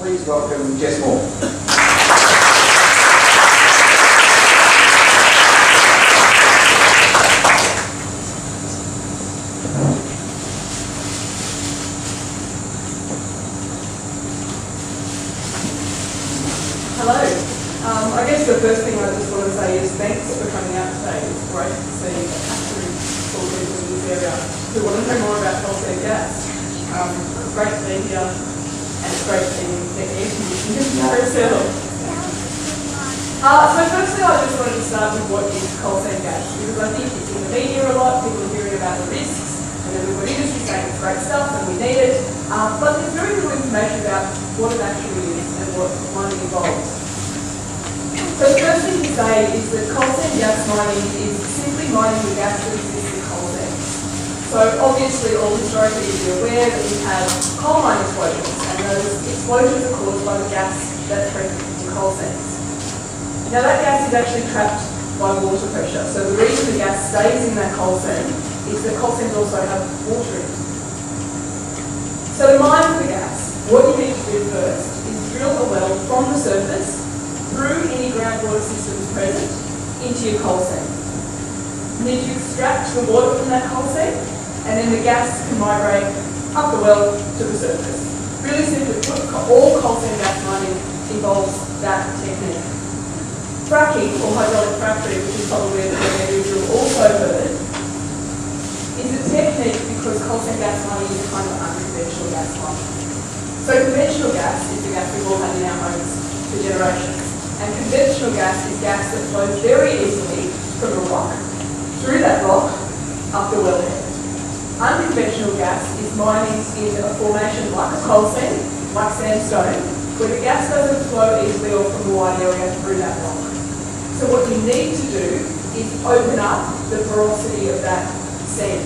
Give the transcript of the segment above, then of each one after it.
Please welcome Jess Moore. Hello. I guess the first thing I just want to say is thanks for coming out today. It's great to see actually people in this area who want to know more about coal seam gas. It's great to be here, and it's great to be in the air conditioning RSL. So firstly, I just wanted to start with what is coal seam gas, because I think it's in the media a lot. People are hearing about the risks, and then we've got industry saying it's great stuff and we need it. But there's very little information about what it actually is and what mining involves. So the first thing to say is that coal seam gas mining is simply mining the gas that exists in coal seams. So obviously all historically you'll be aware that we have coal mine explosions, and those explosions are caused by the gas that's present in coal seams. Now that gas is actually trapped by water pressure. So the reason the gas stays in that coal seam is that coal seams also have water in it. So to mine the gas, what you need to do first is drill a well from the surface through any groundwater systems present into your coal seam. You need to extract the water from that coal seam, and then the gas can migrate up the well to the surface. Really simply put, all coal seam gas mining involves that technique. Fracking, or hydraulic fracturing, which is probably the term you've also heard, is a technique because coal seam gas mining is a kind of unconventional gas mining. So conventional gas is the gas we've all had in our homes for generations. And conventional gas is gas that flows very easily from a rock, through that rock, up the wellhead. Unconventional gas is mining in a formation like a coal seam, like sandstone, where the gas doesn't flow easily or from a wide area through that rock. So what you need to do is open up the porosity of that sand.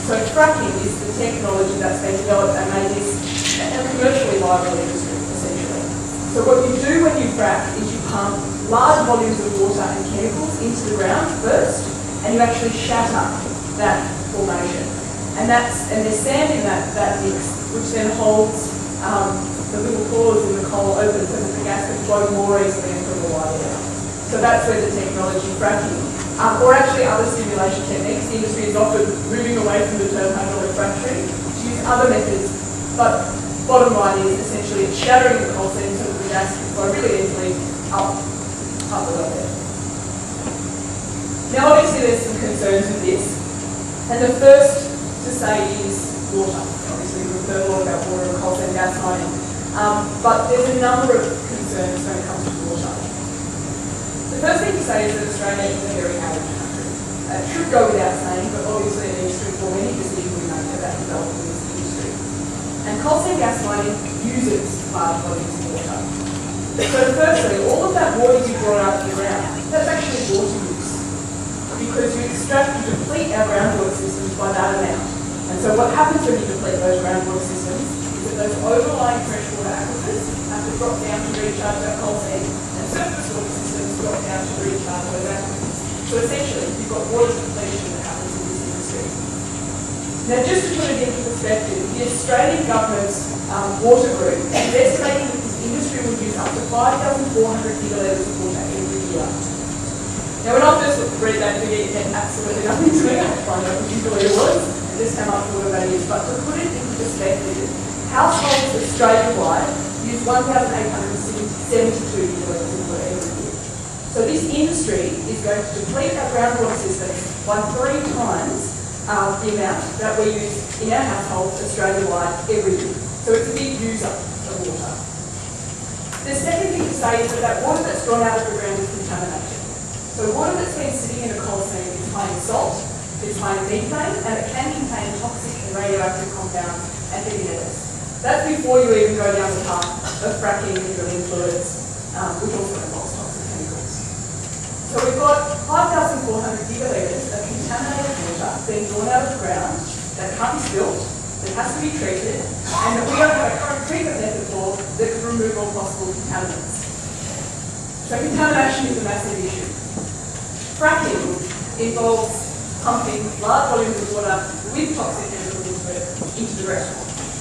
So fracking is the technology that's been developed and made this a commercially viable industry, essentially. So what you do when you frack is you pump large volumes of water and chemicals into the ground first, and you actually shatter that formation. And there's sand in that mix, which then holds the little pores in the coal open so that the gas can flow more easily and from a wide area. So that's where the technology fracking, or actually other stimulation techniques. The industry is often moving away from the term hydraulic fracturing to use other methods, but bottom line is essentially it's shattering the coal seam so that the gas can flow really easily up the wellhead. Now obviously there's some concerns with this, and the first to say is water. Obviously we've heard a lot about water and coal seam gas mining, but there's a number of concerns when it comes to water. The first thing to say is that Australia is a very arid country. It should go without saying, but obviously it needs to inform any decision we make about developing this industry. And coal seam gas mining uses large volumes of water. So firstly, all of that water you draw out of the ground, that's actually water use. Because you extract and deplete our groundwater systems by that amount. And so what happens when you deplete those groundwater systems is that those overlying freshwater aquifers have to drop down to recharge that coal seam, and surface water systems drop down to recharge those aquifers. So essentially, you've got water depletion that happens in this industry. Now, just to put it into perspective, the Australian government's water group is estimating that this industry will use up to 5,400 gigalitres of water every year. Now, when I first read that figure, it meant absolutely nothing to me. I had to find out what gigalitre was and just come up with what that is. But to put it into perspective, households Australia-wide use 1,872 gigalitres of water every year. So this industry is going to deplete our groundwater systems by 3 times the amount that we use in our households Australia-wide every year. So it's a big user of water. The second thing to say is that water that's drawn out of the ground is contaminated. So water that's been sitting in a coal seam is high in salt, it's high in methane, and it can contain toxic and radioactive compounds and heavy metals. That's before you even go down the path of fracking and drilling fluids, which also involves toxic chemicals. So we've got 5,400 gigalitres of contaminated water being drawn out of the ground that can't be spilled, that has to be treated, and that we don't have a current treatment method for that can remove all possible contaminants. So contamination is a massive issue. Fracking involves pumping large volumes of water with toxic chemicals into the ground.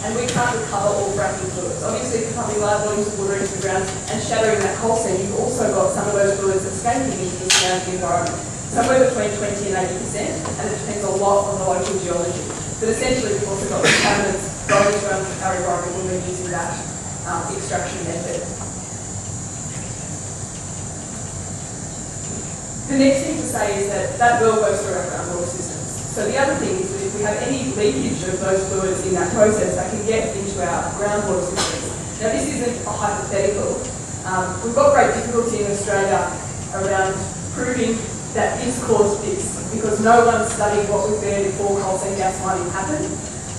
and we can't recover all fracking fluids. Obviously, if you're pumping large volumes of water into the ground and shattering that coal seam, you've also got some of those fluids escaping into the surrounding environment, somewhere between 20 and 80%, and it depends a lot on the local geology. But essentially, we've also got contaminants going around our environment when we're using that extraction method. The next thing to say is that that well goes through our groundwater systems. So the other thing is that if we have any leakage of those fluids in that process, that can get into our groundwater systems. Now this isn't a hypothetical. We've got great difficulty in Australia around proving that this caused this, because no one studied what was there before coal seam gas mining happened.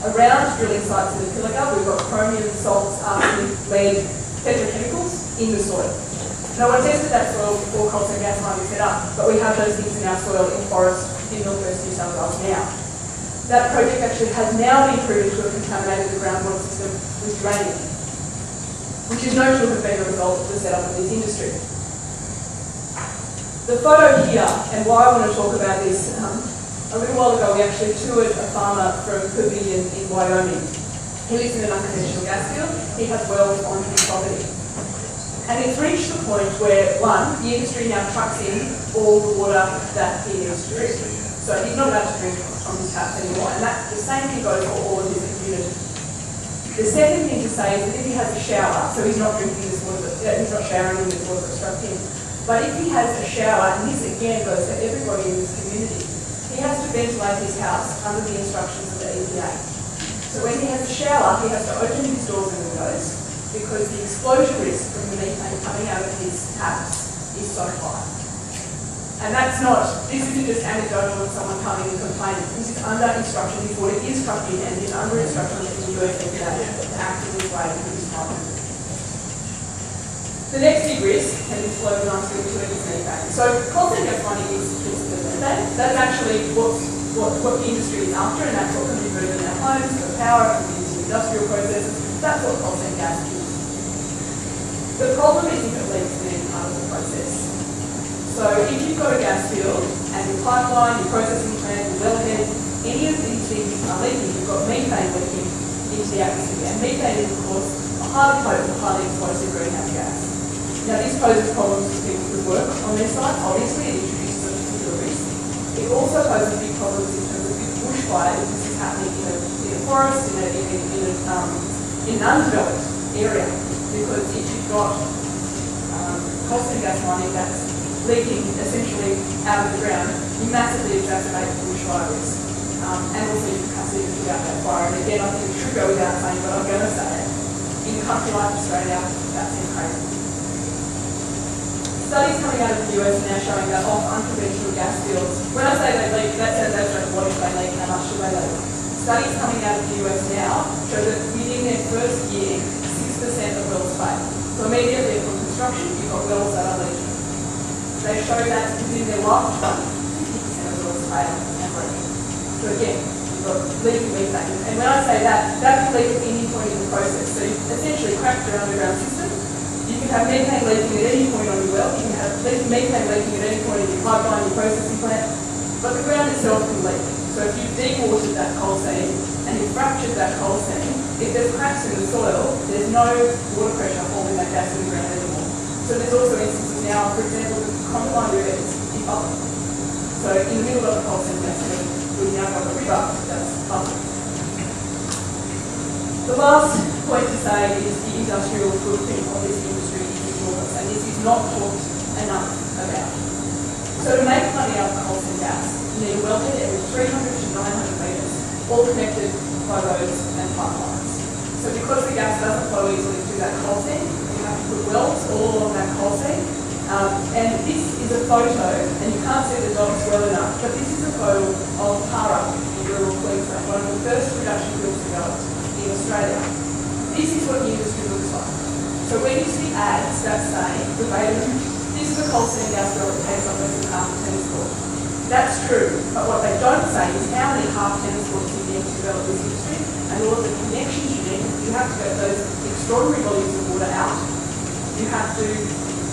Around drilling sites in the Pilliga, we've got chromium, salts, arsenic, lead, petrochemicals in the soil. No one tested that soil before coal seam gas mining set up, but we have those things in our soil in forest in northwest New South Wales now. That project actually has now been proven to have contaminated the groundwater system with uranium, which is known to have been a result of the setup of this industry. The photo here, and why I want to talk about this, a little while ago we actually toured a farmer from Pavilion in Wyoming. He lives in an unconventional gas field. He has wells on his property. And it's reached the point where, one, the industry now trucks in all the water that he needs to drink. So he's not allowed to drink from his taps anymore, and that the same thing goes for all of his community. The second thing to say is that if he has a shower, so he's not drinking this water, he's not showering in this water that's trucked in, but if he has a shower, and this again goes for everybody in this community, he has to ventilate his house under the instructions of the EPA. So when he has a shower, he has to open his doors and windows because the exposure risk from the methane coming out of his taps is so high. And that's not, this isn't just anecdotal of someone coming and complaining. This is under instruction. His water is trucked in and is under instruction from the US EPA to act in this way with this problem. The next big risk, and this flows nicely into it, is methane. So coal seam gas mining is methane. That's actually what the industry is after, and that's what can be burnt in our homes for power, can be used in industrial processes. That's what coal seam gas is. The problem is if it leaks in any part of the process. So if you've got a gas field and your pipeline, your processing plant, your wellhead, any of these things are leaking, you've got methane leaking into the atmosphere. And methane is, of course, a highly potent, highly explosive greenhouse gas. Now this poses problems for people who work on their site. Obviously, it introduces a particular risk. It also poses big problems in terms of bushfire if this is happening in a forest, in an undeveloped area. Because if you've got coal seam gas mining that's leaking essentially out of the ground, you massively exacerbate the bushfire risk. And also your capacity to put out that fire. And again, I think it should go without saying, but I'm going to say it. In a country like Australia, that seems crazy. Studies coming out of the US are now showing that off unconventional gas fields, when I say they leak, that sounds abstract. What if they leak? How much do they leak? Studies coming out of the US now show that within their first year, 6% of wells fail. So immediately upon construction, you've got wells that are leaking. They show that within their lifetime, 50% of wells fail and break. So again, you've got leaking methane. And when I say that, that can leak at any point in the process. So you've essentially cracked your underground system. You can have methane leaking at any point on your well. You can have methane leaking at any point in your pipeline, your processing plant. But the ground itself can leak. So if you've dewatered that coal seam and you've fractured that coal seam, if there's cracks in the soil, there's no water pressure holding that gas in the ground anymore. So there's also instances now, for example, the Combine River is bubbling. So in the middle of the coal seam gas field, we've now got a river that's bubbling. The last point to say is the industrial footprint of this industry is enormous, and this is not talked enough about. So to make money out of coal seam gas, you need a wellhead every 300 to 900 metres, all connected by roads and pipelines. So because the gas doesn't flow easily through that coal seam, you have to put wells all along that coal seam. And this is a photo, and you can't see the dots well enough, but this is a photo of Para in rural Queensland, one of the first production fields developed in Australia. This is what the industry looks like. So when you see ads that say, this is a coal seam gas well that takes up less than half a tennis court. That's true, but what they don't say is how many half tennis courts you need to develop this industry and all of the connections you need. You have to get those extraordinary volumes of water out. You have to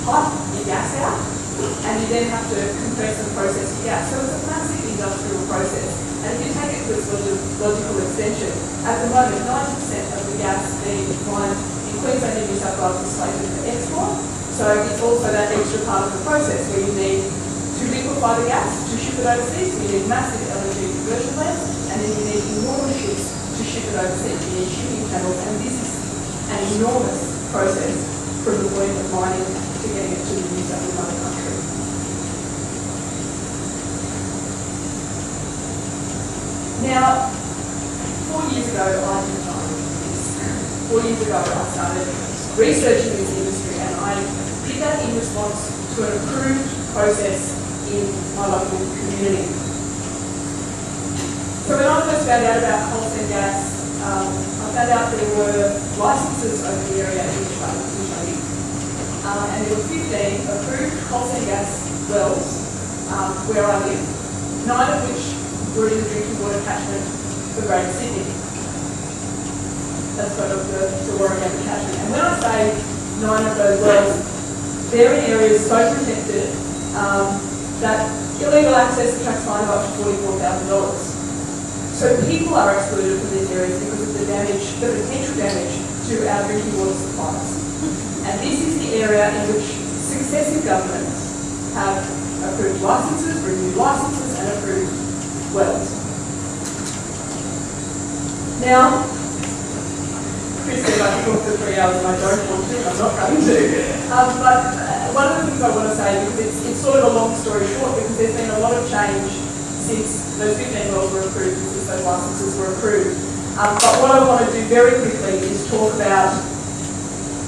pipe your gas out, and you then have to compress and process your gas. So it's a massive industrial process. And if you take it to its logical extension, at the moment 90% of the gas being mined in Queensland and New South Wales is slated for export. So it's also that extra part of the process where you need to liquefy the gas to ship it overseas. You need massive LNG conversion plants, and then you need enormous ships to ship it overseas. You need shipping channels, and this is an enormous process from the point of mining to getting it to the use of another country. Now, 4 years ago, I didn't know this. 4 years ago, I started researching this industry, and I did that in response to an approved process in my local community. So when I first found out about coal seam gas, I found out there were licences over the area in Australia, and there were 15 approved coal seam gas wells where I live, 9 of which were in the drinking water catchment for Greater Sydney. That's part of the Warringah catchment. And when I say 9 of those wells, they're in areas so protected that illegal access attracts fine of up to $44,000. So people are excluded from these areas because of the damage, the potential damage to our drinking water supplies. And this is the area in which successive governments have approved licences, renewed licences, and approved wells. Now, Chris said I can talk for 3 hours and I don't want to, and I'm not going to. But one of the things I want to say, because it's sort of a long story short, because there's been a lot of change since those 15 wells were approved, since those licences were approved. But what I want to do very quickly is talk about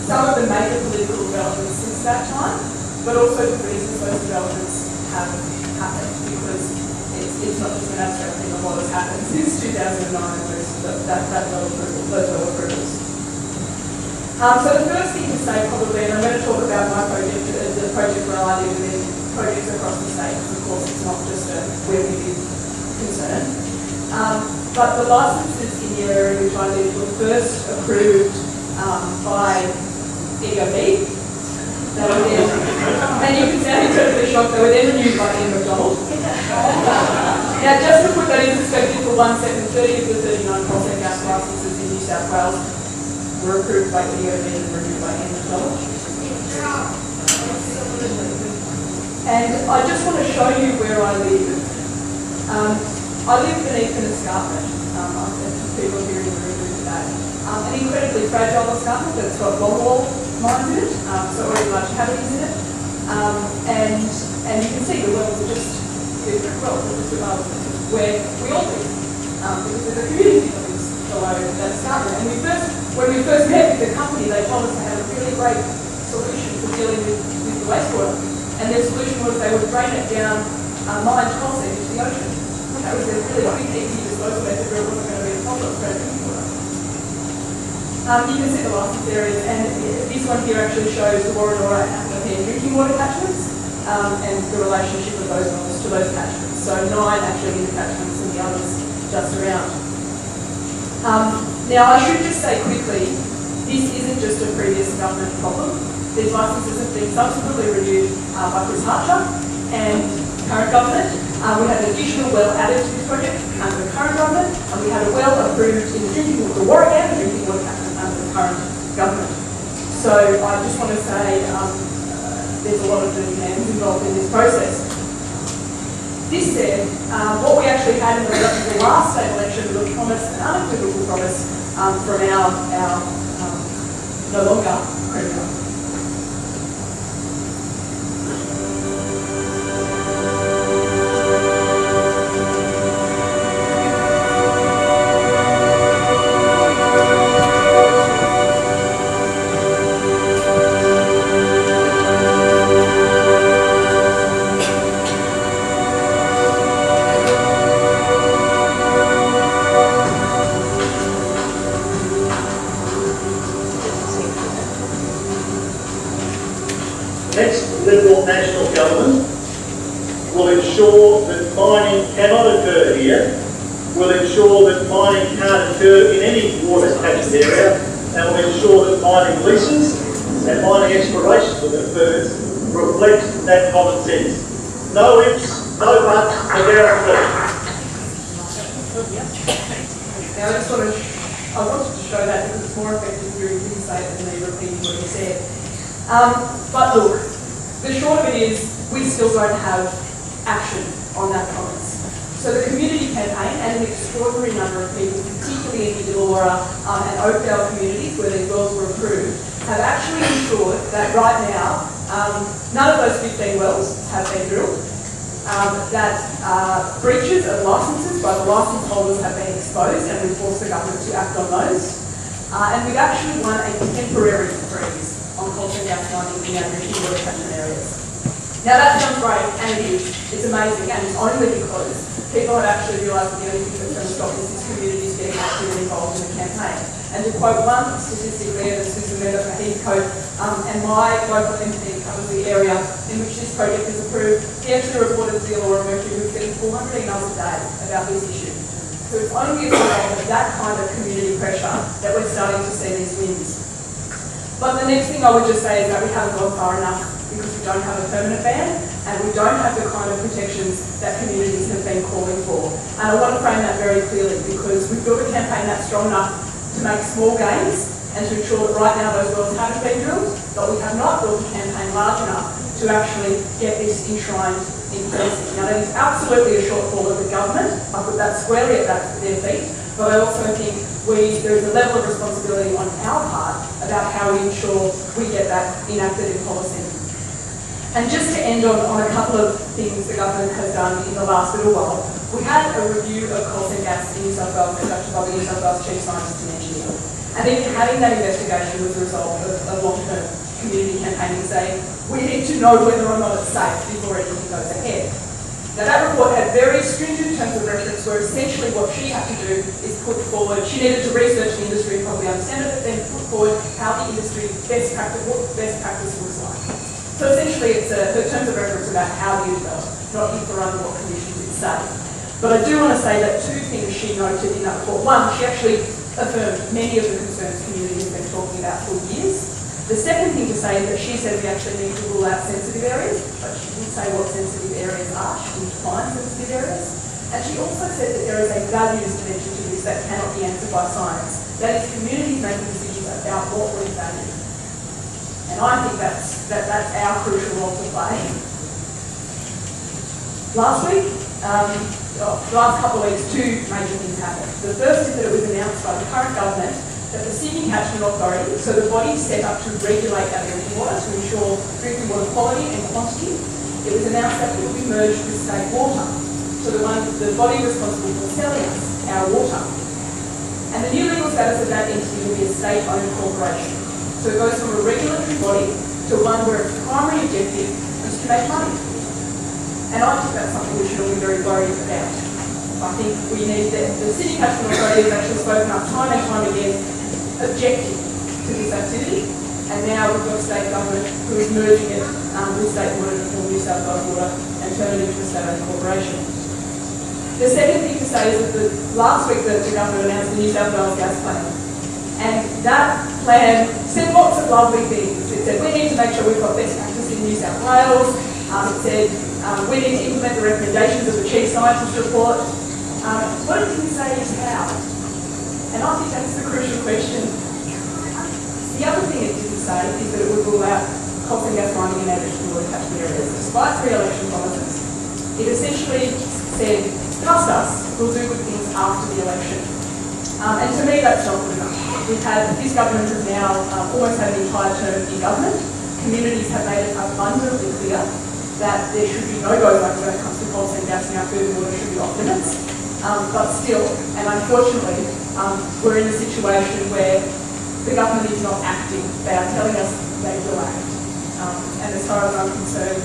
some of the major political developments since that time, but also the reasons those developments have happened, because it's not just an abstract thing of what has happened since 2009 and those well approvals. So the first thing to say probably, and I'm going to talk about my project, the project where I live, and then projects across the state, because of course it's not just a where we live concern. But the licences in the area in which I live were first approved by EOB. They were then, and you can sound incredibly shocked, they were then renewed by Ian McDonald. Now, just to put that in perspective, for 1 second, 30 of the 39 coal seam gas licences in New South Wales were approved by EOB and renewed by Ian McDonald. And I just want to show you where I live. I live beneath an escarpment. People here in the room do today. An incredibly fragile escarpment that's got longwall mines in it, so already large cavities in it. And you can see the wells are just different wells, where we all live, because there's a community that lives below that escarpment. And when we first met with the company, they told us they had a really great solution for dealing with the wastewater. And their solution was they would drain it down mined coal seam into the ocean. That was a really quick, easy disposal method where it wasn't going to be a problem for drinking water. You can see the license areas, and this one here actually shows the Warringah and Nepean drinking water catchments and the relationship of those wells to those catchments. So 9 actually in the catchments and the others just around. Now I should just say quickly, this isn't just a previous government problem. These licences have been subsequently renewed by Chris Hartcher and current government. We had an additional well added to this project under the current government, and we had a well approved in the drinking water, the Warringah drinking water catchment under the current government. So I just want to say there's a lot of dirty hands involved in this process. This said, what we actually had in the last state election was a promise, an unequivocal promise from our no longer premier. Next Liberal National Government will ensure that mining cannot occur here, will ensure that mining can't occur in any water catchment area, and will ensure that mining leases and mining exploration that occurs reflect that common sense. No ifs, no buts, a guarantee. Now, I wanted to show that because it's more effective hearing him say it than me repeating what he said. But look, the short of it is we still don't have action on that promise. So the community campaign and an extraordinary number of people, particularly in the Illawarra and Oakdale communities where these wells were approved, have actually ensured that right now none of those 15 wells have been drilled, that breaches of licences by the licence holders have been exposed, and we've forced the government to act on those. And we've actually won a temporary freeze on coal seam gas mining in our drinking water catchment areas. Now that sounds great, and it is. It's amazing, and it's only because people have actually realised that the only thing that's going to stop this is communities getting active and involved in the campaign. And to quote one statistic there, this is a member for Heathcote, and my local MP covers the area in which this project is approved. He actually reported to the Illawarra Mercury who's getting 400 emails a day about this issue. So it's only a result of that kind of community pressure that we're starting to see these wins. But the next thing I would just say is that we haven't gone far enough because we don't have a permanent ban and we don't have the kind of protections that communities have been calling for. And I want to frame that very clearly because we've built a campaign that's strong enough to make small gains and to ensure that right now those wells haven't been drilled, but we have not built a campaign large enough to actually get this enshrined in policy. Now that is absolutely a shortfall of the government. I put that squarely at their feet, but I also think there is a level of responsibility on our part about how we ensure we get that enacted in policy. And just to end on a couple of things the government has done in the last little while, we had a review of coal seam gas in New South Wales conducted by the New South Wales Chief Scientist and Engineer. And even having that investigation was a result of long-term community campaigning saying, we need to know whether or not it's safe before anything goes ahead. Now that report had very stringent terms of reference where essentially what she had to do is put forward, she needed to research the industry and probably understand it, but then put forward how the industry best practice looks like. So essentially it's her terms of reference about how you develop, not if or under what conditions it's safe. But I do want to say that two things she noted in that report. One, she actually affirmed many of the concerns community has been talking about for years. The second thing to say is that she said we actually need to rule out sensitive areas, but she didn't say what sensitive areas are. She didn't define sensitive areas. And she also said that there is a values dimension to this that cannot be answered by science. That is communities making decisions about what we value. And I think that's our crucial role to play. Last week, the last couple of weeks, two major things happened. The first is that it was announced by the current government that the Sydney Catchment Authority, so the body set up to regulate our drinking water, to ensure drinking water quality and quantity, it was announced that it will be merged with state water. So the body responsible for selling us our water. And the new legal status of that entity will be a state-owned corporation. So it goes from a regulatory body to one where its primary objective is to make money. And I think that's something we should all be very worried about. I think we need the Sydney Catchment Authority has actually spoken up time and time again objecting to this activity, and now we've got state government who is merging it with state water to form New South Wales Water and turn it into a state-owned corporation. The second thing to say is that last week the government announced the New South Wales gas plan, and that plan said lots of lovely things. It said we need to make sure we've got best practice in New South Wales. It said we need to implement the recommendations of the Chief Scientist report. What it didn't say is how. And I think that's the crucial question. The other thing it didn't say is that it would rule out coal seam gas mining in our drinking water catchment areas. Despite pre-election promises, it essentially said, trust us, we'll do good things after the election. And to me, that's not good enough. This government has now almost had an entire term in government. Communities have made it abundantly clear that there should be no go-zone when it comes to coal seam gas and our food and water should be off limits. But still, and unfortunately, we're in a situation where the government is not acting. They are telling us they will act. And as far as I'm concerned,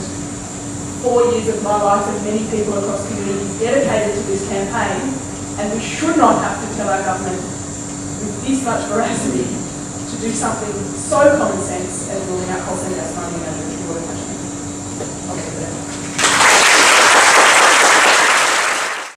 4 years of my life and many people across communities dedicated to this campaign, and we should not have to tell our government with this much veracity to do something so common sense as ruling out coal seam gas mining and drinking water catchment.